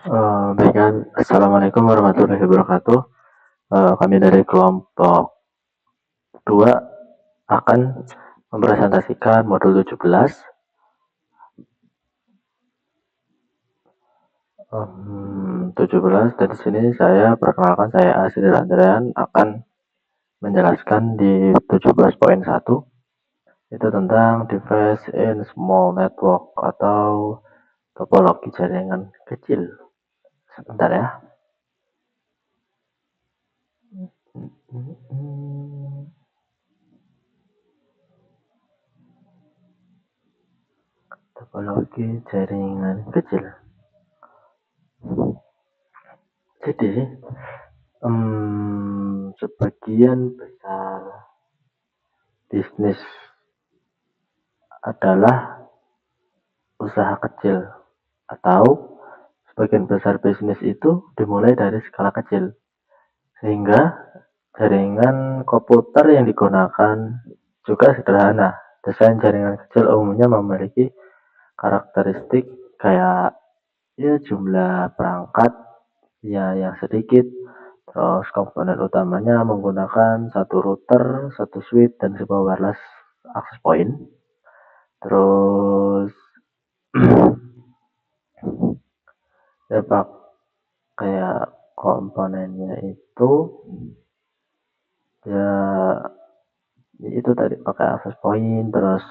Baikkan, Assalamualaikum warahmatullahi wabarakatuh. Kami dari kelompok 2 akan mempresentasikan modul 17. 17 dan di sini saya perkenalkan, saya Asri Andrean akan menjelaskan di 17.1 itu tentang device in small network atau topologi jaringan kecil. Sebentar ya. Topologi jaringan kecil. Jadi, sebagian besar bisnis adalah usaha kecil, atau sebagian besar bisnis itu dimulai dari skala kecil, sehingga jaringan komputer yang digunakan juga sederhana. Desain jaringan kecil umumnya memiliki karakteristik kayak jumlah perangkat yang sedikit, terus komponen utamanya menggunakan satu router, satu switch, dan sebuah wireless access point. Terus ya pak, kayak komponennya itu ya itu tadi pakai access point, terus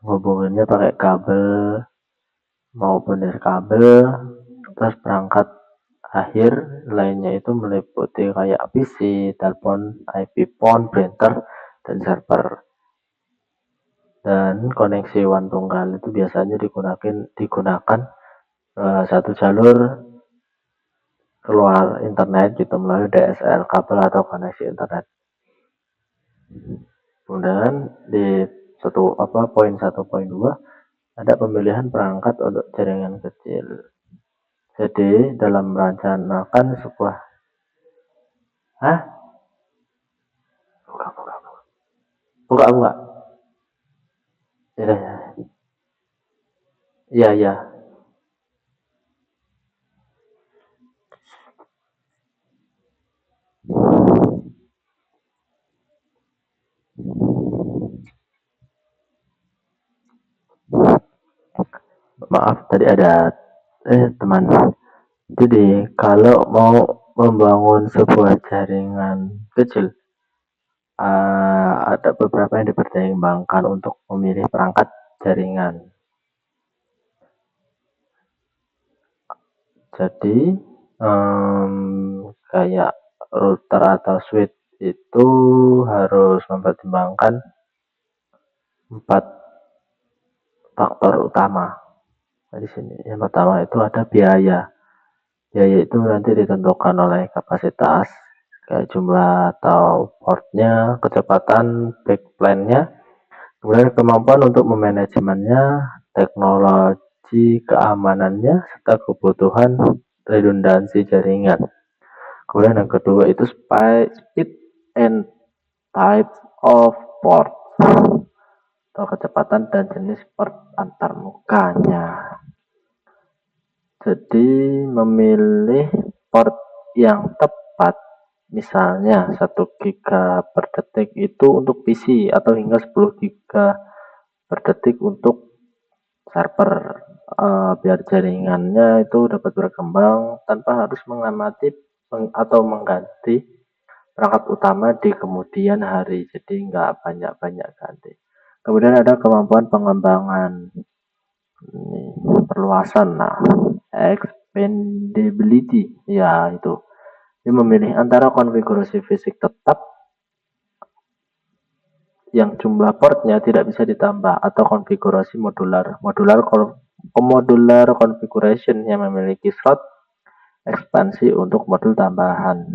hubungannya pakai kabel maupun dari kabel, terus perangkat akhir lainnya itu meliputi kayak PC, telepon, IP phone, printer, dan server. Dan koneksi one tunggal itu biasanya digunakan satu jalur keluar internet gitu melalui DSL, kabel atau koneksi internet. Kemudian di poin 1.2 ada pemilihan perangkat untuk jaringan kecil. Jadi dalam merencanakan sebuah buka. Ya. Maaf, tadi ada teman. Jadi kalau mau membangun sebuah jaringan kecil, ada beberapa yang dipertimbangkan untuk memilih perangkat jaringan. Jadi kayak router atau switch itu harus mempertimbangkan 4 faktor utama. Di sini yang pertama itu ada biaya. Biaya itu nanti ditentukan oleh kapasitas, kayak jumlah atau portnya, kecepatan backplane-nya, kemudian kemampuan untuk memanajemennya, teknologi keamanannya, serta kebutuhan redundansi jaringan. Kemudian yang kedua itu speed and type of port atau kecepatan dan jenis port antarmukanya. Jadi memilih port yang tepat, misalnya 1 giga per detik itu untuk PC atau hingga 10 giga per detik untuk server, biar jaringannya itu dapat berkembang tanpa harus mengamati atau mengganti perangkat utama di kemudian hari, jadi nggak banyak-banyak ganti. Kemudian ada kemampuan pengembangan perluasan. Nah, expandability ya itu dia memilih antara konfigurasi fisik tetap yang jumlah portnya tidak bisa ditambah atau konfigurasi modular configuration yang memiliki slot ekspansi untuk modul tambahan.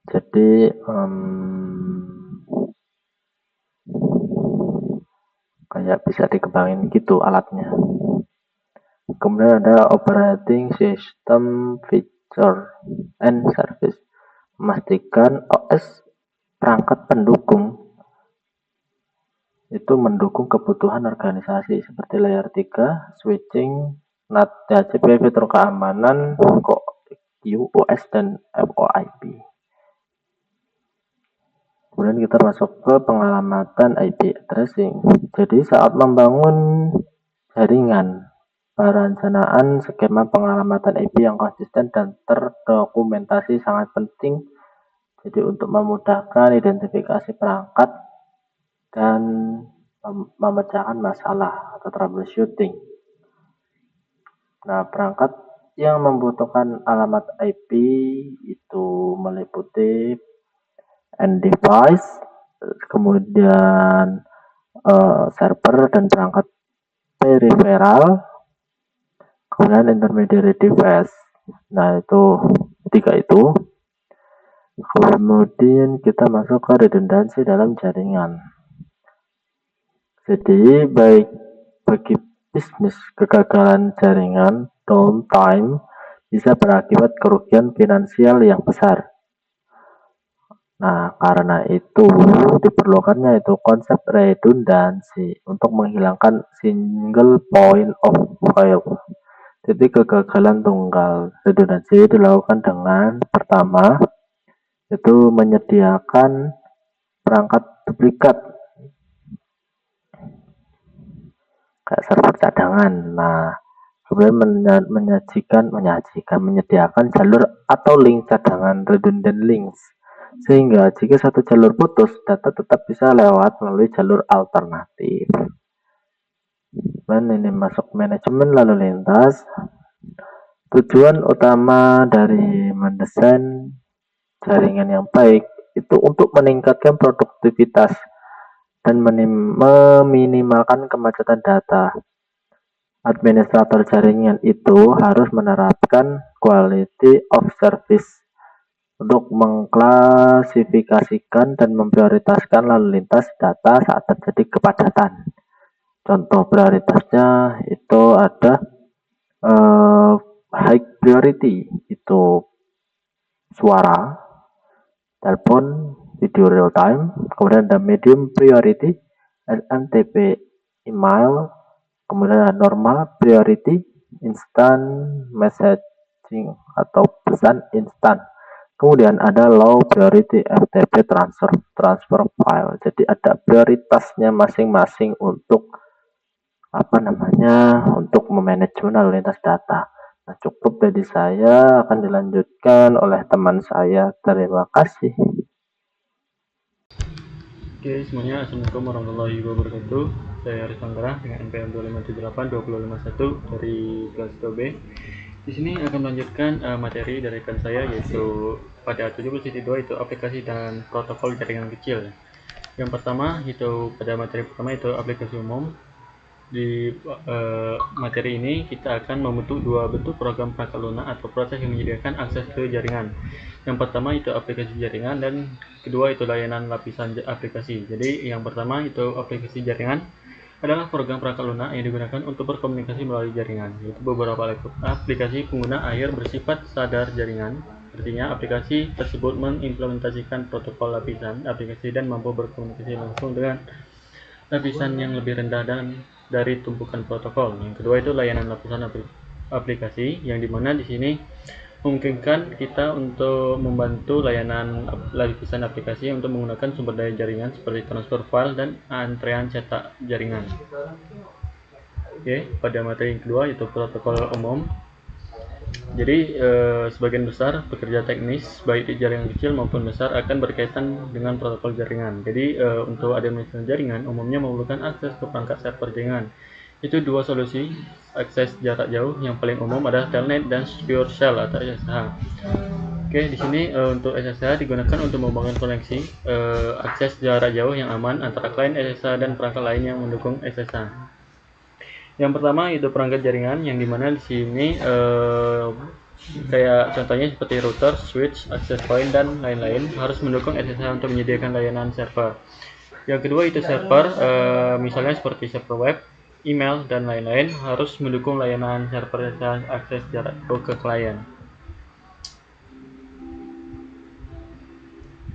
Jadi kayak bisa dikembangin gitu alatnya. Kemudian ada operating system feature and service, memastikan OS perangkat pendukung itu mendukung kebutuhan organisasi seperti layer 3, switching, NAT, DHCP, fitur keamanan, QoS, dan VoIP. Kemudian kita masuk ke pengalamatan IP addressing. Jadi saat membangun jaringan, perencanaan skema pengalamatan IP yang konsisten dan terdokumentasi sangat penting. Jadi untuk memudahkan identifikasi perangkat dan memecahkan masalah atau troubleshooting. Nah, perangkat yang membutuhkan alamat IP itu meliputi end device, kemudian server dan perangkat peripheral, kemudian intermediary device. Nah, itu tiga itu. Kemudian kita masuk ke redundansi dalam jaringan. Jadi baik bagi bisnis, kegagalan jaringan downtime bisa berakibat kerugian finansial yang besar. Nah, karena itu diperlukannya itu konsep redundansi untuk menghilangkan single point of fail. Jadi kegagalan tunggal. Redundansi dilakukan dengan pertama itu menyediakan perangkat duplikat kayak server cadangan. Nah, kemudian menyediakan jalur atau link cadangan redundant links, sehingga jika satu jalur putus, data tetap bisa lewat melalui jalur alternatif. Dan ini masuk manajemen lalu lintas. Tujuan utama dari mendesain jaringan yang baik itu untuk meningkatkan produktivitas dan meminimalkan kemacetan data. Administrator jaringan itu harus menerapkan quality of service untuk mengklasifikasikan dan memprioritaskan lalu lintas data saat terjadi kepadatan. Contoh prioritasnya itu ada high priority, itu suara, telepon, video real time. Kemudian ada medium priority, SMTP, email. Kemudian ada normal priority, instant messaging atau pesan instan. Kemudian ada low priority, FTP, transfer file. Jadi ada prioritasnya masing-masing untuk untuk memanajemen lalu lintas data. Nah, cukup dari saya, akan dilanjutkan oleh teman saya. Terima kasih. Oke, semuanya, Assalamualaikum warahmatullahi wabarakatuh. Saya Aris Panggara dengan NPM 2578251 dari kelas 2B. Di sini akan melanjutkan materi dari rekan saya, yaitu pada 17.2 itu aplikasi dan protokol jaringan kecil. Yang pertama itu pada materi pertama itu aplikasi umum. Di materi ini kita akan membentuk dua bentuk program perangkat lunak atau proses yang menyediakan akses ke jaringan. Yang pertama itu aplikasi jaringan dan kedua itu layanan lapisan aplikasi. Jadi yang pertama itu aplikasi jaringan adalah program perangkat lunak yang digunakan untuk berkomunikasi melalui jaringan. Yaitu beberapa aplikasi pengguna akhir bersifat sadar jaringan. Artinya aplikasi tersebut mengimplementasikan protokol lapisan aplikasi dan mampu berkomunikasi langsung dengan lapisan yang lebih rendah dan dari tumpukan protokol. Yang kedua itu layanan lapisan aplikasi, yang dimana di sini memungkinkan kita untuk membantu layanan lapisan aplikasi untuk menggunakan sumber daya jaringan seperti transfer file dan antrean cetak jaringan. Oke, pada materi yang kedua yaitu protokol umum. Jadi sebagian besar pekerja teknis baik di jaringan kecil maupun besar akan berkaitan dengan protokol jaringan. Jadi untuk administrasi jaringan umumnya memerlukan akses ke perangkat server jaringan. Itu dua solusi akses jarak jauh. Yang paling umum adalah telnet dan secure shell atau SSH. Oke, di sini untuk SSH digunakan untuk membangun koneksi akses jarak jauh yang aman antara klien SSH dan perangkat lain yang mendukung SSH. Yang pertama itu perangkat jaringan, yang dimana di sini kayak contohnya seperti router, switch, access point dan lain-lain harus mendukung SSH untuk menyediakan layanan server. Yang kedua itu server, misalnya seperti server web, email dan lain-lain harus mendukung layanan server akses jarak jauh ke klien.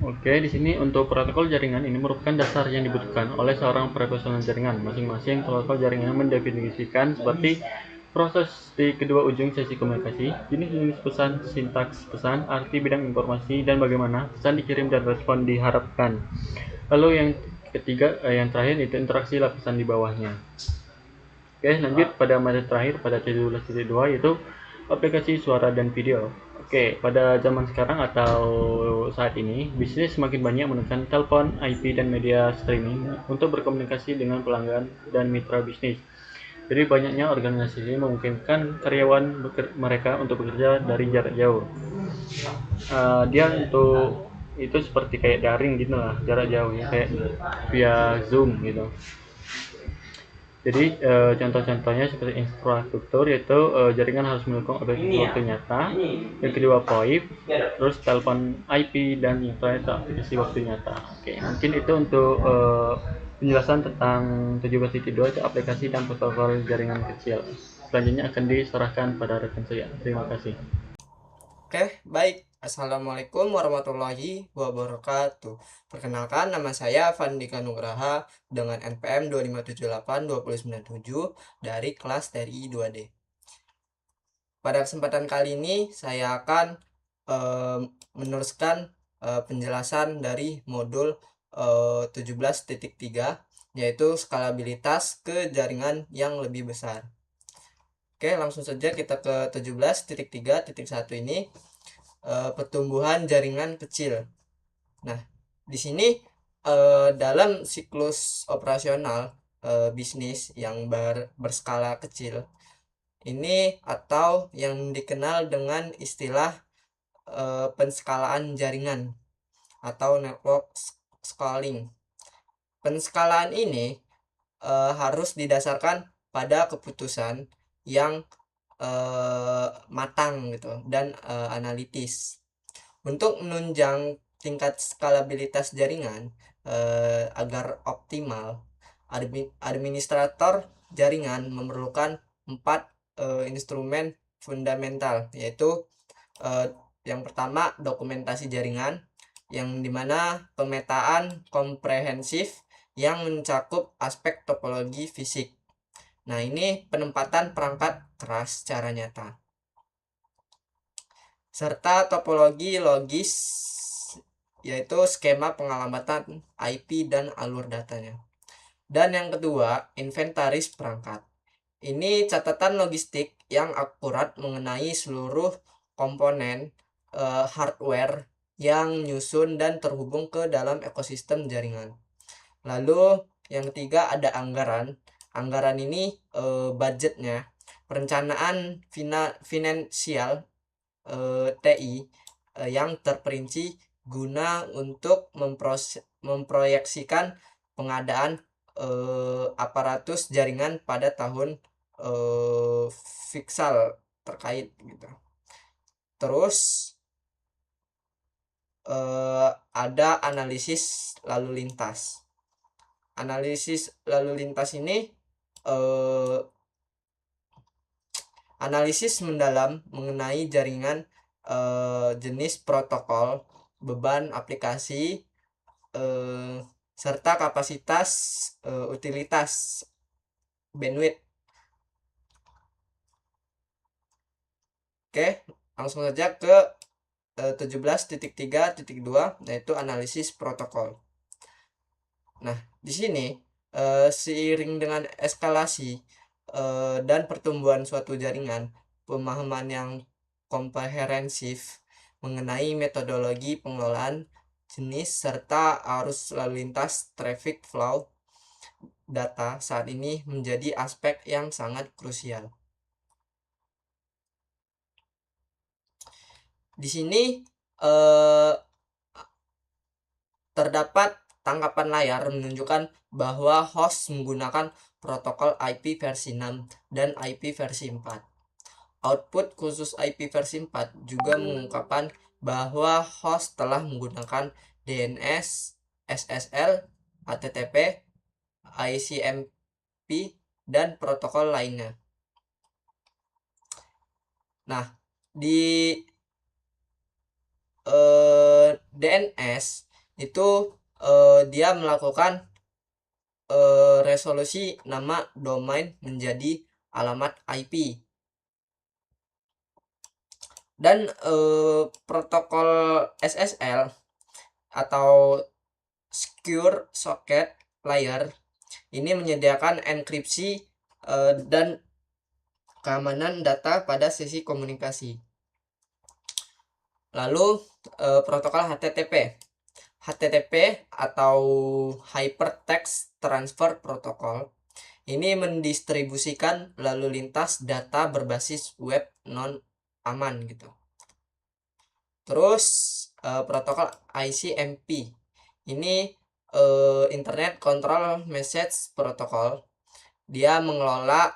Oke, di sini untuk protokol jaringan ini merupakan dasar yang dibutuhkan oleh seorang profesional jaringan. Masing-masing protokol jaringan mendefinisikan seperti Proses di kedua ujung sesi komunikasi, jenis-jenis pesan, sintaks pesan, arti bidang informasi, dan bagaimana pesan dikirim dan respon diharapkan. Lalu yang ketiga, yang terakhir itu interaksi lapisan di bawahnya. Oke, lanjut pada materi terakhir pada 17.2 yaitu aplikasi suara dan video. Oke, pada zaman sekarang atau saat ini, bisnis semakin banyak menggunakan telepon, IP, dan media streaming untuk berkomunikasi dengan pelanggan dan mitra bisnis. Jadi banyaknya organisasi memungkinkan karyawan mereka untuk bekerja dari jarak jauh. Dia untuk itu seperti kayak daring gitu lah, jarak jauh ya, kayak via Zoom gitu. Jadi contoh-contohnya seperti infrastruktur yaitu jaringan harus mendukung aplikasi waktu nyata. Yang kedua VoIP, terus telepon IP dan internet aplikasi waktu nyata. Oke, mungkin itu untuk penjelasan tentang 17.2 itu aplikasi dan protokol jaringan kecil. Selanjutnya akan diserahkan pada rekan saya. Terima kasih. Oke, baik. Assalamualaikum warahmatullahi wabarakatuh. Perkenalkan, nama saya Fandika Nugraha dengan NPM 25782097 dari kelas TRI 2D. Pada kesempatan kali ini, saya akan meneruskan penjelasan dari modul 17.3, yaitu skalabilitas ke jaringan yang lebih besar. Oke, langsung saja kita ke 17.3.1 ini. Pertumbuhan jaringan kecil. Nah, di sini dalam siklus operasional bisnis yang berskala kecil ini atau yang dikenal dengan istilah penskalaan jaringan atau network scaling. Penskalaan ini harus didasarkan pada keputusan yang matang gitu dan analitis. Untuk menunjang tingkat skalabilitas jaringan agar optimal, administrator jaringan memerlukan 4 instrumen fundamental, yaitu yang pertama dokumentasi jaringan, yang dimana pemetaan komprehensif yang mencakup aspek topologi fisik. Nah, ini penempatan perangkat keras secara nyata. Serta topologi logis, yaitu skema pengalamatan IP dan alur datanya. Dan yang kedua, inventaris perangkat. Ini catatan logistik yang akurat mengenai seluruh komponen hardware yang nyusun dan terhubung ke dalam ekosistem jaringan. Lalu yang ketiga ada anggaran. Anggaran ini budgetnya, perencanaan finansial TI yang terperinci guna untuk memproyeksikan pengadaan aparatus jaringan pada tahun fiksal terkait gitu. Terus ada analisis lalu lintas. Analisis lalu lintas ini analisis mendalam mengenai jaringan, jenis protokol, beban aplikasi, serta kapasitas utilitas bandwidth. Oke, langsung saja ke 17.3.2 yaitu analisis protokol. Nah, di sini seiring dengan eskalasi dan pertumbuhan suatu jaringan, pemahaman yang komprehensif mengenai metodologi pengelolaan jenis serta arus lalu lintas traffic flow data saat ini menjadi aspek yang sangat krusial. Di sini terdapat tangkapan layar menunjukkan bahwa host menggunakan protokol IP versi 6 dan IP versi 4. Output khusus IP versi 4 juga mengungkapkan bahwa host telah menggunakan DNS, SSL, HTTP, ICMP, dan protokol lainnya. Nah, di DNS itu dia melakukan resolusi nama domain menjadi alamat IP. Dan protokol SSL atau Secure Socket Layer ini menyediakan enkripsi dan keamanan data pada sesi komunikasi. Lalu protokol HTTP. HTTP atau Hypertext Transfer Protocol ini mendistribusikan lalu lintas data berbasis web non aman gitu. Terus protokol ICMP ini Internet Control Message Protocol. Dia mengelola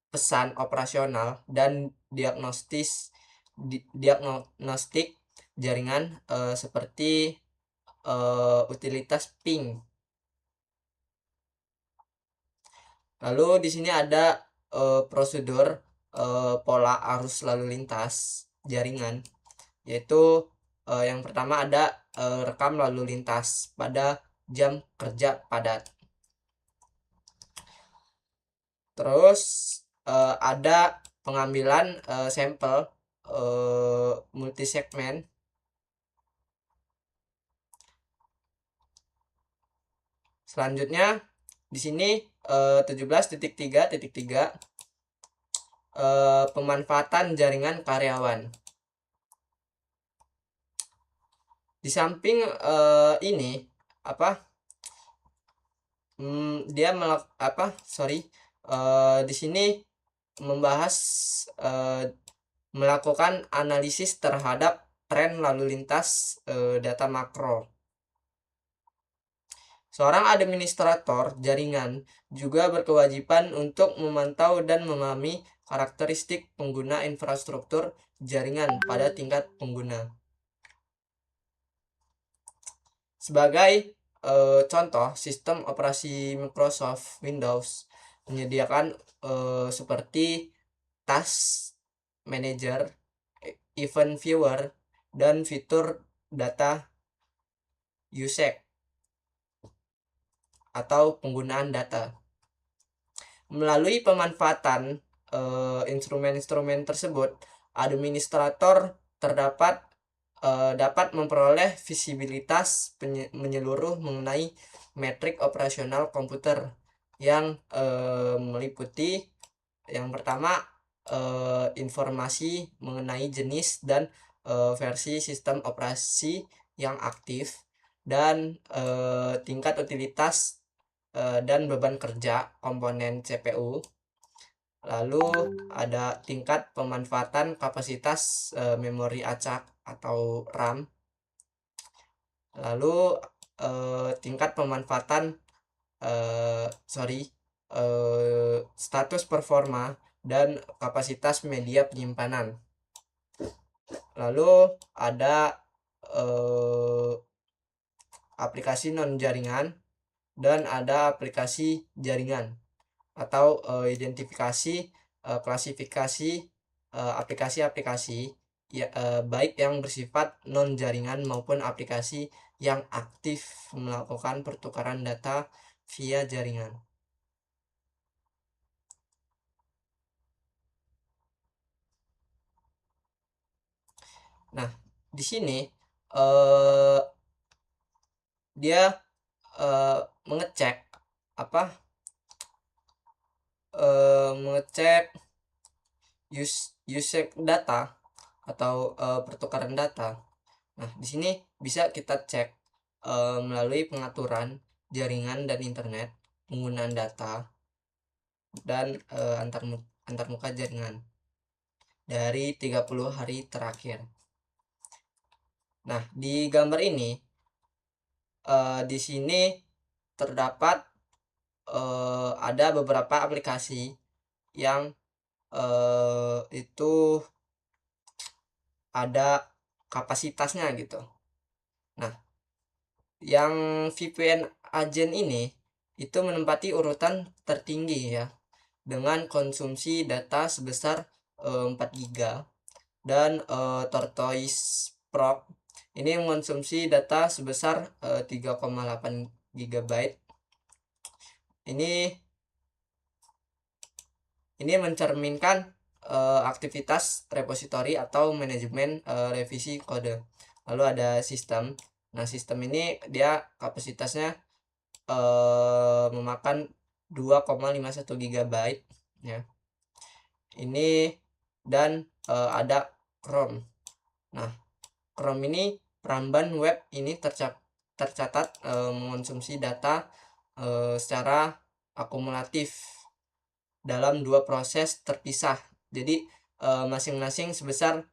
pesan operasional dan diagnostik jaringan seperti utilitas ping. Lalu di sini ada prosedur pola arus lalu lintas jaringan, yaitu yang pertama ada rekam lalu lintas pada jam kerja padat. Terus ada pengambilan sampel multisegmen. Selanjutnya di sini 17.3.3 pemanfaatan jaringan karyawan. Di samping ini dia di sini membahas melakukan analisis terhadap tren lalu lintas data makro. Seorang administrator jaringan juga berkewajiban untuk memantau dan memahami karakteristik pengguna infrastruktur jaringan pada tingkat pengguna. Sebagai contoh, sistem operasi Microsoft Windows menyediakan seperti Task Manager, Event Viewer, dan fitur data usage atau penggunaan data. Melalui pemanfaatan instrumen-instrumen tersebut, administrator dapat memperoleh visibilitas menyeluruh mengenai metrik operasional komputer yang meliputi yang pertama informasi mengenai jenis dan versi sistem operasi yang aktif, dan tingkat utilitas dan beban kerja komponen CPU. Lalu ada tingkat pemanfaatan kapasitas memori acak atau RAM. Lalu tingkat pemanfaatan status performa dan kapasitas media penyimpanan. Lalu ada aplikasi non jaringan dan ada aplikasi jaringan atau identifikasi klasifikasi aplikasi-aplikasi baik yang bersifat non jaringan maupun aplikasi yang aktif melakukan pertukaran data via jaringan. Nah, di sini dia mengecek usage data atau pertukaran data. Nah, di sini bisa kita cek melalui pengaturan jaringan dan internet, penggunaan data, dan antarmuka jaringan dari 30 hari terakhir. Nah, di gambar ini di sini terdapat ada beberapa aplikasi yang itu ada kapasitasnya gitu. Nah, yang VPN agent ini itu menempati urutan tertinggi ya, dengan konsumsi data sebesar 4 GB, dan Tortoise Proc ini mengonsumsi data sebesar 3,8 GB. Ini mencerminkan aktivitas repositori atau manajemen revisi kode. Lalu ada sistem. Nah, sistem ini dia kapasitasnya memakan 2,51 GB ya. Ini dan ada Chrome. Nah, Chrome ini peramban web ini tercatat mengonsumsi data secara akumulatif dalam dua proses terpisah. Jadi masing-masing sebesar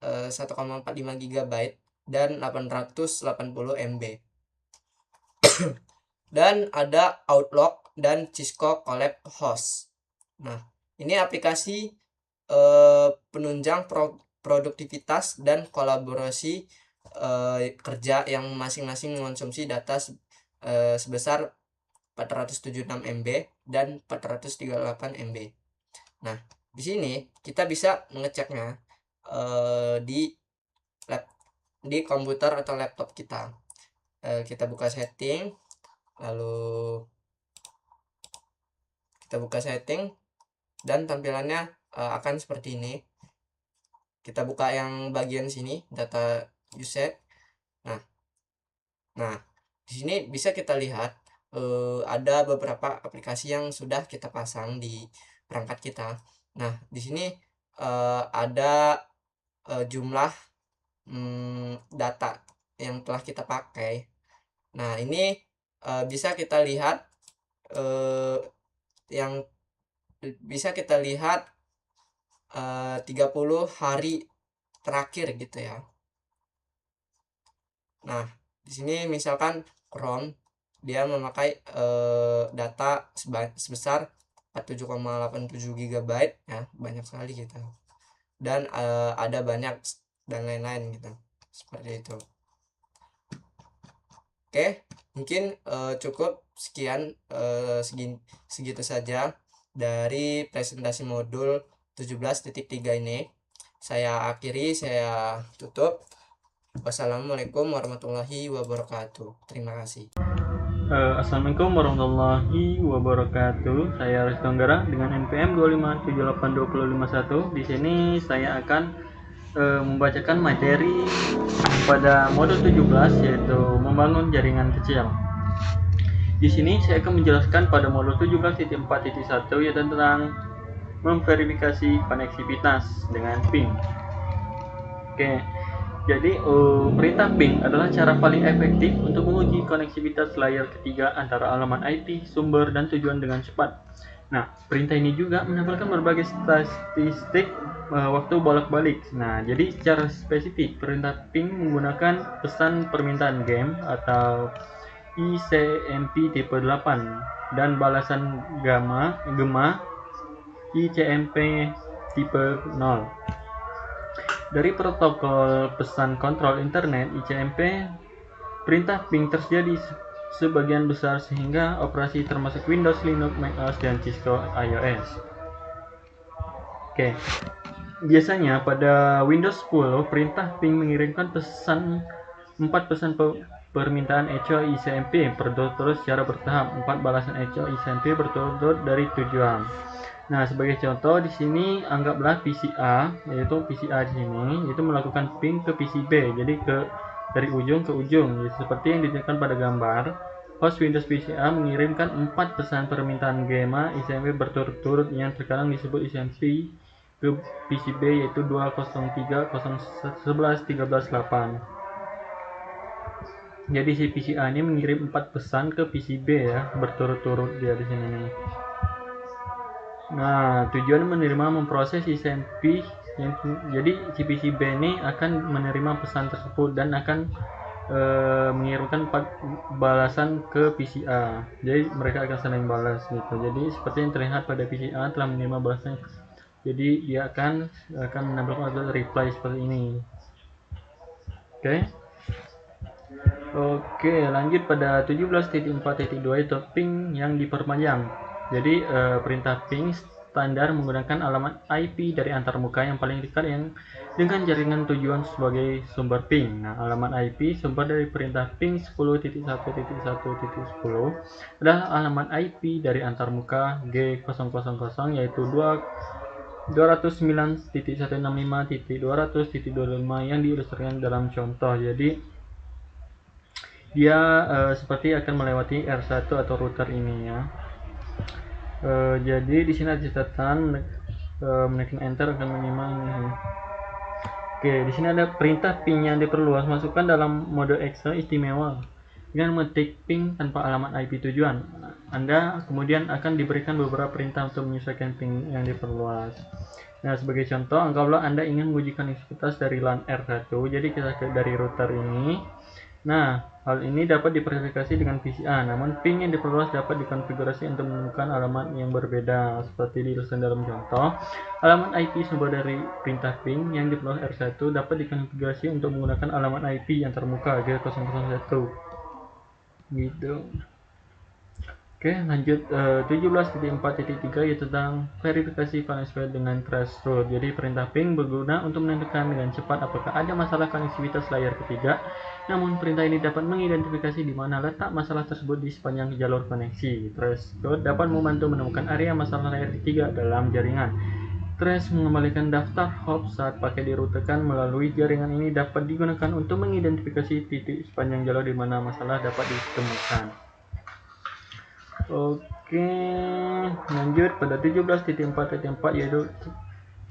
1,45 GB dan 880 MB. Dan ada Outlook dan Cisco Collab Host. Nah, ini aplikasi penunjang produktivitas dan kolaborasi kerja yang masing-masing mengonsumsi data sebesar 476 MB dan 438 MB. Nah, di sini kita bisa mengeceknya di komputer atau laptop kita. Kita buka setting, lalu kita buka setting dan tampilannya akan seperti ini. Kita buka yang bagian sini, data usage. Nah, di sini bisa kita lihat ada beberapa aplikasi yang sudah kita pasang di perangkat kita. Nah, di sini ada jumlah data yang telah kita pakai. Nah, ini bisa kita lihat yang bisa kita lihat 30 hari terakhir gitu ya. Nah, di sini misalkan Chrome dia memakai data sebesar 47,87 GB ya, banyak sekali gitu. Dan ada banyak dan lain-lain gitu. Seperti itu. Oke, mungkin cukup sekian segitu saja dari presentasi modul 17.3 ini. Saya akhiri, saya tutup. Wassalamualaikum warahmatullahi wabarakatuh. Terima kasih. Assalamualaikum warahmatullahi wabarakatuh. Saya Rizky Anggara dengan NPM 2578251. Di sini saya akan membacakan materi pada modul 17, yaitu membangun jaringan kecil. Di sini saya akan menjelaskan pada modul 17.4.1 yaitu tentang memverifikasi koneksivitas dengan ping. Oke. Jadi perintah ping adalah cara paling efektif untuk menguji koneksivitas layer ketiga antara alamat IP, sumber, dan tujuan dengan cepat. Nah, perintah ini juga menampilkan berbagai statistik waktu bolak-balik. Nah, jadi secara spesifik perintah ping menggunakan pesan permintaan game atau ICMP tipe 8 dan balasan gema ICMP tipe 0. Dari protokol pesan kontrol internet ICMP, perintah ping tersedia di sebagian besar sehingga operasi termasuk Windows, Linux, macOS, dan Cisco iOS. Oke. Biasanya pada Windows 10, perintah ping mengirimkan 4 pesan permintaan echo ICMP berturut-turut secara bertahap, 4 balasan echo ICMP berturut-turut dari tujuan. Nah, sebagai contoh di sini anggaplah PCA, yaitu PCA di sini itu melakukan ping ke PCB, jadi dari ujung ke ujung, seperti yang ditunjukkan pada gambar. Host Windows PCA mengirimkan 4 pesan permintaan gema ICMP berturut-turut yang terkadang disebut ICMP ke PCB, yaitu 203.011.13.8. Jadi si PCA ini mengirim 4 pesan ke PCB ya, berturut-turut dia di sini nih. Nah, tujuan menerima memproses ICMP jadi si PCB ini akan menerima pesan tersebut dan akan mengirimkan 4 balasan ke PCA. Jadi mereka akan saling balas gitu. Jadi seperti yang terlihat pada PCA telah menerima balasan. Jadi dia akan menampilkan reply seperti ini. Oke, lanjut pada 17.4.2 itu ping yang diperpanjang. Jadi perintah ping standar menggunakan alamat IP dari antarmuka yang paling dekat dengan jaringan tujuan sebagai sumber ping. Nah, alamat IP sumber dari perintah ping 10.1.1.10 adalah alamat IP dari antarmuka G000 yaitu 209.165.200.25 yang diilustrasikan dalam contoh. Jadi dia seperti akan melewati R1 atau router ini ya. Jadi di sini ada catatan, menekan enter akan menyimak. Oke, di sini ada perintah ping yang diperluas. Masukkan dalam mode Excel istimewa dengan mengetik ping tanpa alamat IP tujuan. Anda kemudian akan diberikan beberapa perintah untuk menyesuaikan ping yang diperluas. Nah, sebagai contoh, anggaplah Anda ingin mengujikan aktivitas dari LAN R1, jadi kita dari router ini. Nah, hal ini dapat diverifikasi dengan PCA, namun ping yang diperluas dapat dikonfigurasi untuk menemukan alamat yang berbeda, seperti diilustrasikan dalam contoh. Alamat IP sumber dari perintah ping yang diperluas R1 dapat dikonfigurasi untuk menggunakan alamat IP yang termuka G001. Gitu. Oke, lanjut 17.4.3 yaitu tentang verifikasi konektivitas dengan threshold. Jadi perintah ping berguna untuk menentukan dengan cepat apakah ada masalah konektivitas layar ketiga. Namun perintah ini dapat mengidentifikasi di mana letak masalah tersebut di sepanjang jalur koneksi. Threshold dapat membantu menemukan area masalah layar ketiga dalam jaringan. Trace mengembalikan daftar hop saat paket dirutekan melalui jaringan ini dapat digunakan untuk mengidentifikasi titik sepanjang jalur di mana masalah dapat ditemukan. Oke, lanjut pada 17.4.4 yaitu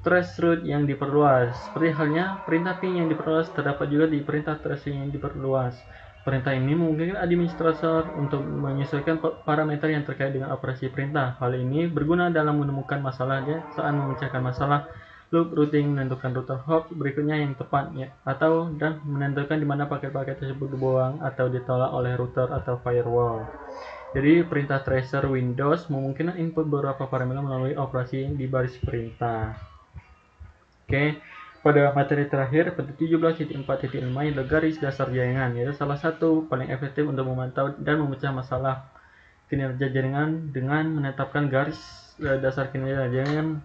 threshold yang diperluas. Seperti halnya perintah ping yang diperluas terdapat juga di perintah threshold yang diperluas. Perintah ini memungkinkan administrator untuk menyesuaikan parameter yang terkait dengan operasi perintah. Hal ini berguna dalam menemukan masalahnya saat memecahkan masalah loop routing, menentukan router hop berikutnya yang tepat ya, atau dan menentukan di mana paket-paket tersebut dibuang atau ditolak oleh router atau firewall. Jadi perintah tracer Windows memungkinkan input beberapa parameter melalui operasi di baris perintah. Oke, pada materi terakhir pada 17.4.5 adalah garis dasar jaringan, yaitu salah satu paling efektif untuk memantau dan memecah masalah kinerja jaringan dengan menetapkan garis dasar kinerja jaringan.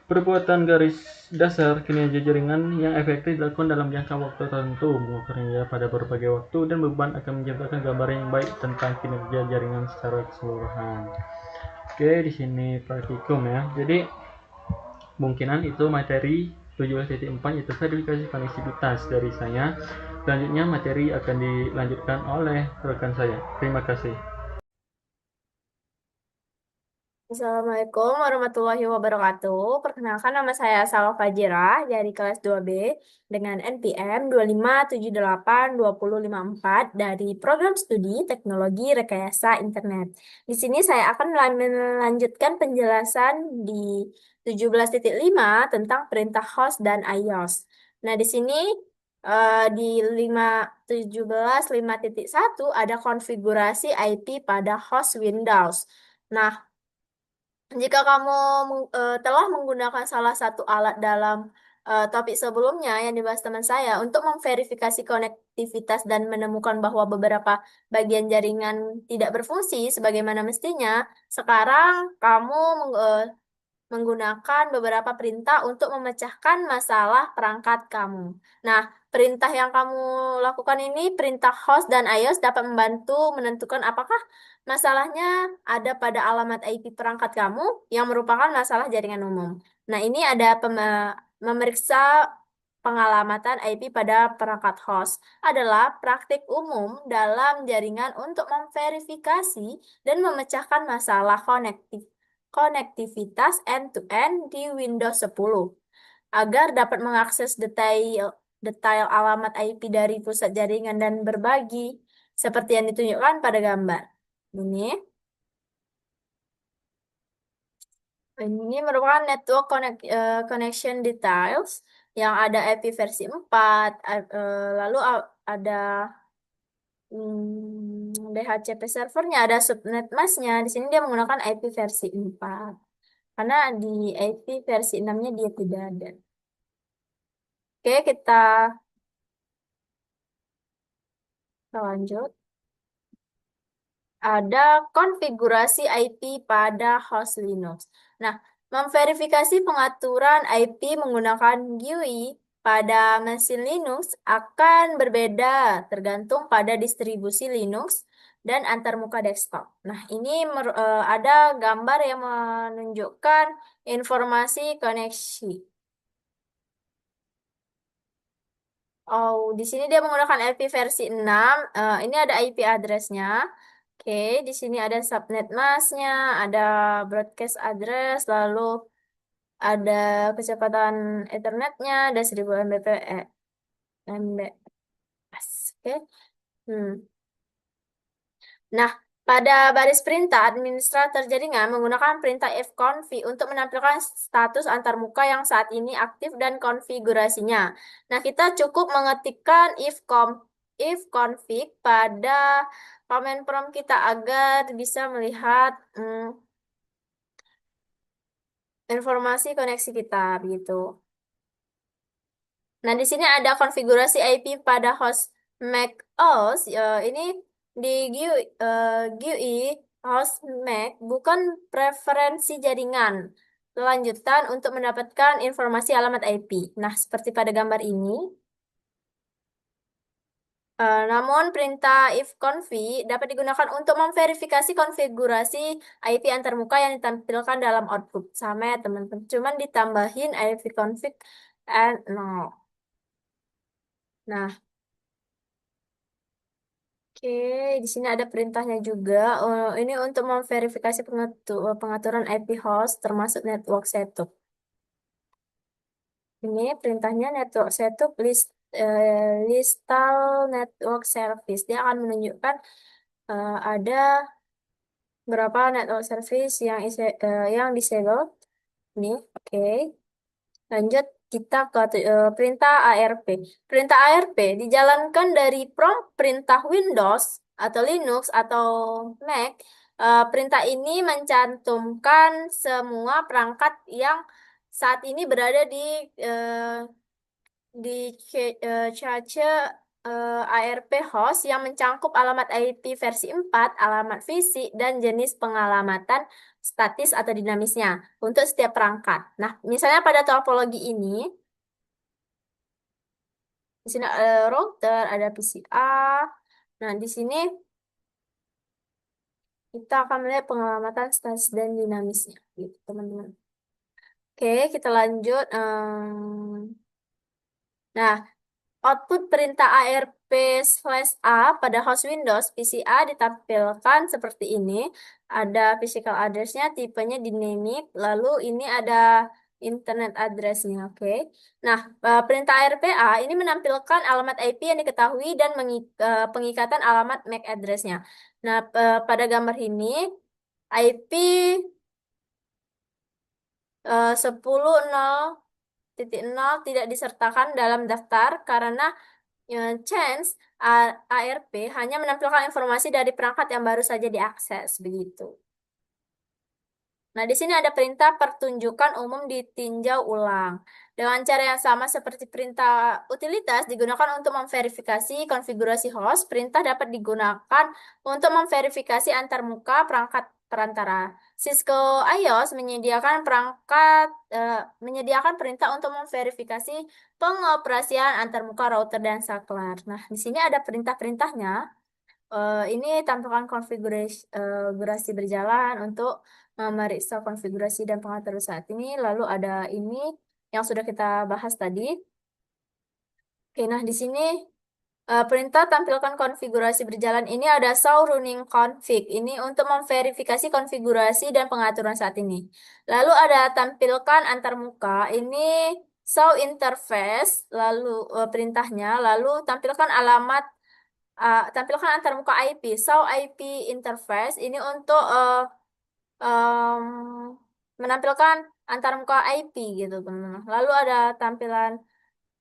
Perbuatan garis dasar kinerja jaringan yang efektif dilakukan dalam jangka waktu tertentu, mengukurnya pada berbagai waktu, dan beban akan menciptakan gambaran yang baik tentang kinerja jaringan secara keseluruhan. Oke, di sini praktikum ya. Jadi kemungkinan itu materi 17.4 yaitu verifikasi konektivitas dari saya. Selanjutnya materi akan dilanjutkan oleh rekan saya. Terima kasih. Assalamualaikum warahmatullahi wabarakatuh. Perkenalkan nama saya Salwa Fajira dari kelas 2B dengan NPM 25782054 dari Program Studi Teknologi Rekayasa Internet. Di sini saya akan melanjutkan penjelasan di 17.5 tentang perintah host dan iOS. Nah, di sini di 17.5.1 ada konfigurasi IP pada host Windows. Nah, jika kamu telah menggunakan salah satu alat dalam topik sebelumnya yang dibahas teman saya untuk memverifikasi konektivitas dan menemukan bahwa beberapa bagian jaringan tidak berfungsi sebagaimana mestinya, sekarang kamu menggunakan beberapa perintah untuk memecahkan masalah perangkat kamu. Nah, perintah yang kamu lakukan ini, perintah host dan iOS dapat membantu menentukan apakah masalahnya ada pada alamat IP perangkat kamu yang merupakan masalah jaringan umum. Nah, ini ada memeriksa pengalamatan IP pada perangkat host adalah praktik umum dalam jaringan untuk memverifikasi dan memecahkan masalah konektivitas end-to-end di Windows 10 agar dapat mengakses detail alamat IP dari pusat jaringan dan berbagi seperti yang ditunjukkan pada gambar. Ini merupakan network connection details yang ada IP versi 4, lalu ada DHCP servernya, ada subnet masknya. Di sini dia menggunakan IP versi 4. Karena di IP versi 6-nya dia tidak ada. Oke, kita lanjut. Ada konfigurasi IP pada host Linux. Nah, memverifikasi pengaturan IP menggunakan GUI pada mesin Linux akan berbeda tergantung pada distribusi Linux dan antarmuka desktop. Nah, ini ada gambar yang menunjukkan informasi koneksi. Oh, di sini dia menggunakan IP versi 6. Ini ada IP address-nya. Oke, di sini ada subnet mask-nya, ada broadcast address, lalu ada kecepatan Ethernet-nya, ada 1000 Mbps. Oke. Hmm. Nah, pada baris perintah, administrator jaringan menggunakan perintah fconf untuk menampilkan status antarmuka yang saat ini aktif dan konfigurasinya. Nah, kita cukup mengetikkan ifconfig pada command prompt kita agar bisa melihat informasi koneksi kita, begitu. Nah, di sini ada konfigurasi IP pada host Mac OS. Ini di GUI host Mac bukan preferensi jaringan. Lanjutan untuk mendapatkan informasi alamat IP. Nah, seperti pada gambar ini. Namun perintah ifconf dapat digunakan untuk memverifikasi konfigurasi IP antarmuka yang ditampilkan dalam output. Sama ya teman-teman, cuman ditambahin ifconfig and 0. Nah, oke, di sini ada perintahnya juga. Ini untuk memverifikasi pengaturan IP host termasuk network setup. Ini perintahnya network setup listal network service. Dia akan menunjukkan ada berapa network service yang disable. Ini, oke. Lanjut kita ke perintah ARP. Perintah ARP dijalankan dari prompt perintah Windows atau Linux atau Mac. Perintah ini mencantumkan semua perangkat yang saat ini berada di cache ARP host yang mencangkup alamat IP versi 4, alamat fisik, dan jenis pengalamatan statis atau dinamisnya untuk setiap perangkat. Nah, misalnya pada topologi ini, di sini ada router, ada PCA. Nah, di sini kita akan melihat pengalamatan statis dan dinamisnya, gitu, teman-teman. Oke, kita lanjut. Nah, output perintah ARP/A pada host Windows PCA ditampilkan seperti ini. Ada physical address-nya, tipenya dynamic, lalu ini ada internet address-nya. Oke. Nah, perintah ARPA ini menampilkan alamat IP yang diketahui dan pengikatan alamat MAC address-nya. Nah, pada gambar ini IP 10.0.0 tidak disertakan dalam daftar karena chance ARP hanya menampilkan informasi dari perangkat yang baru saja diakses, begitu. Nah, di sini ada perintah pertunjukan umum ditinjau ulang. Dengan cara yang sama seperti perintah utilitas digunakan untuk memverifikasi konfigurasi host, perintah dapat digunakan untuk memverifikasi antarmuka perangkat perantara. Cisco IOS menyediakan perintah untuk memverifikasi pengoperasian antarmuka router dan saklar. Nah, di sini ada perintah-perintahnya. Ini tampilkan konfigurasi berjalan untuk memeriksa konfigurasi dan pengaturan saat ini. Lalu ada ini yang sudah kita bahas tadi. Oke, nah di sini perintah tampilkan konfigurasi berjalan ini ada show running config. Ini untuk memverifikasi konfigurasi dan pengaturan saat ini. Lalu ada tampilkan antarmuka. Ini show interface. Lalu perintahnya. Lalu tampilkan antarmuka IP. Show IP interface. Ini untuk menampilkan antarmuka IP gitu teman-teman. Lalu ada tampilan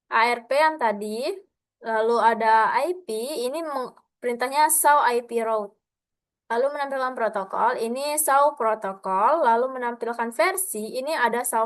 ARP yang tadi, lalu ada IP, ini perintahnya show IP route. Lalu menampilkan protokol, ini show protokol, lalu menampilkan versi, ini ada show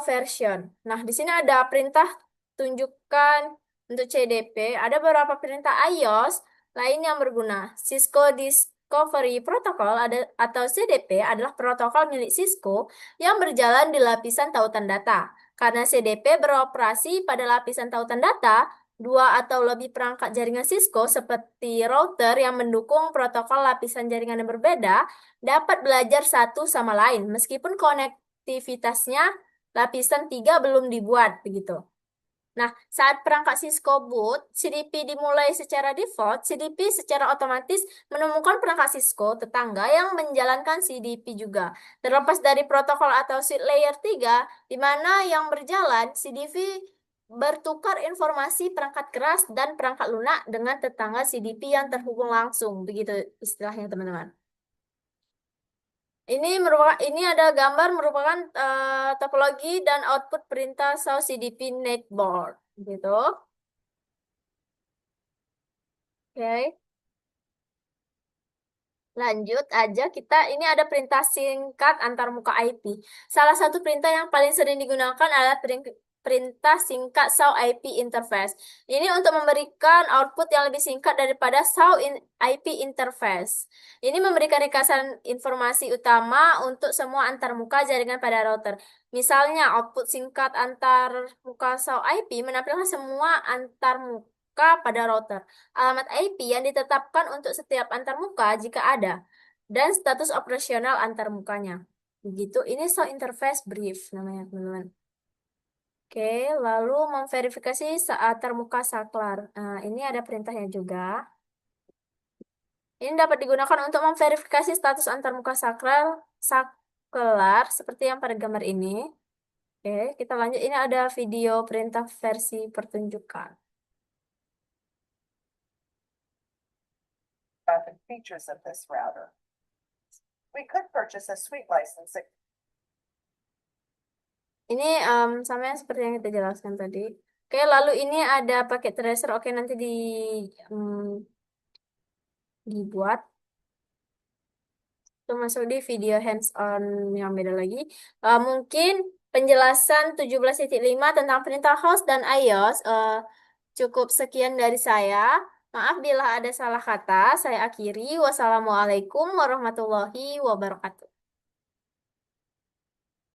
version. Nah, di sini ada perintah tunjukkan untuk CDP, ada beberapa perintah iOS lain yang berguna. Cisco Discovery Protocol atau CDP adalah protokol milik Cisco yang berjalan di lapisan tautan data. Karena CDP beroperasi pada lapisan tautan data, dua atau lebih perangkat jaringan Cisco seperti router yang mendukung protokol lapisan jaringan yang berbeda dapat belajar satu sama lain meskipun konektivitasnya lapisan 3 belum dibuat begitu. Nah, saat perangkat Cisco boot, CDP dimulai secara default, CDP secara otomatis menemukan perangkat Cisco tetangga yang menjalankan CDP juga. Terlepas dari protokol atau switch layer 3, di mana yang berjalan, CDP bertukar informasi perangkat keras dan perangkat lunak dengan tetangga CDP yang terhubung langsung. Begitu istilahnya, teman-teman. Ini ada gambar merupakan topologi dan output perintah SAW CDP netboard gitu. Oke. Lanjut aja kita ini ada perintah singkat antarmuka IP. Salah satu perintah yang paling sering digunakan adalah perintah singkat SAW IP interface. Ini untuk memberikan output yang lebih singkat daripada SAW IP interface. Ini memberikan ringkasan informasi utama untuk semua antarmuka jaringan pada router. Misalnya output singkat antarmuka SAW IP menampilkan semua antarmuka pada router, alamat IP yang ditetapkan untuk setiap antarmuka jika ada, dan status operasional antarmukanya. Begitu, ini so interface brief namanya, teman-teman. Oke, lalu memverifikasi saat termuka saklar. Nah, ini ada perintahnya juga. Ini dapat digunakan untuk memverifikasi status antarmuka saklar seperti yang pada gambar ini. Oke, kita lanjut. Ini ada video perintah versi pertunjukan. Features of this router. We could purchase a suite license. Ini sama yang seperti yang kita jelaskan tadi. Oke, lalu ini ada paket tracer. Oke, nanti dibuat. Itu masuk di video hands-on yang beda lagi. Mungkin penjelasan 17.5 tentang perintah host dan iOS cukup sekian dari saya. Maaf bila ada salah kata. Saya akhiri. Wassalamualaikum warahmatullahi wabarakatuh.